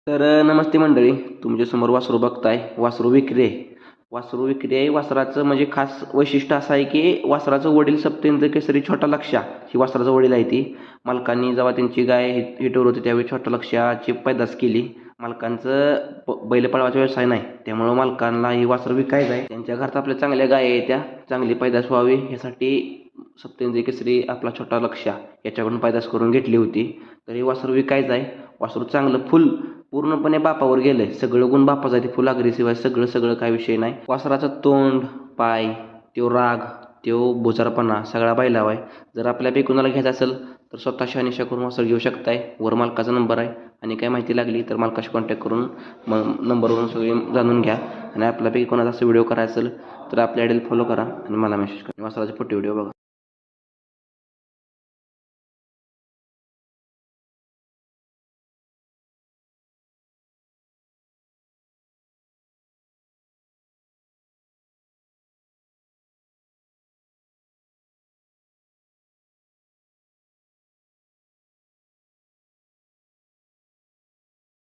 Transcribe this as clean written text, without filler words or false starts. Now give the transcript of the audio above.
तर नमस्ते मंडळी, तुमच्यासमोर वासरू बघताय. वासरू विक्री आहे. वासरू विक्री आहे. वासराचं म्हणजे खास वैशिष्ट्य असं आहे की वासराचं वडील सप्तेंद्र केसरी छोटा लक्ष्या ही वासराचं वडील आहे. ती मालकांनी जेव्हा त्यांची गाय हिटवर होती त्यावेळी छोटा लक्ष्याची पैदास केली. मालकांचं बैल पळवायचा व्यवसाय नाही, त्यामुळं मालकांना ही वासरं विकायचं आहे. त्यांच्या घरात आपल्या चांगल्या गाय आहे, त्या चांगली पैदास व्हावी यासाठी सप्तेंद्र केसरी आपला छोटा लक्ष्या याच्याकडून पैदास करून घेतली होती. तर हे वासरू विकायचं आहे. वासरू चांगलं फुल पूर्णपणे बापावर गेलंय. सगळं गुण बापाचं आहे. ते फुल अग्रेसिव्ह आहे. सगळं काय विषय नाही. वासराचं तोंड, पाय, त्यो राग, त्यो भुजारपणा सगळा बैलावा आहे. जर आपल्यापैकी कोणाला घ्यायचं असेल तर स्वतः शहानिशा करून वासर घेऊ शकताय. वर मालकाचा नंबर आहे आणि काय माहिती लागली तर मालकाशी कॉन्टॅक्ट करून मग नंबरवरून सगळी जाणून घ्या. आणि आपल्यापैकी कोणाचा असं व्हिडिओ करायचा असेल तर आपल्या आयडीला फॉलो करा आणि मला मेसेज करा. वासराचे फोटो व्हिडिओ बघा.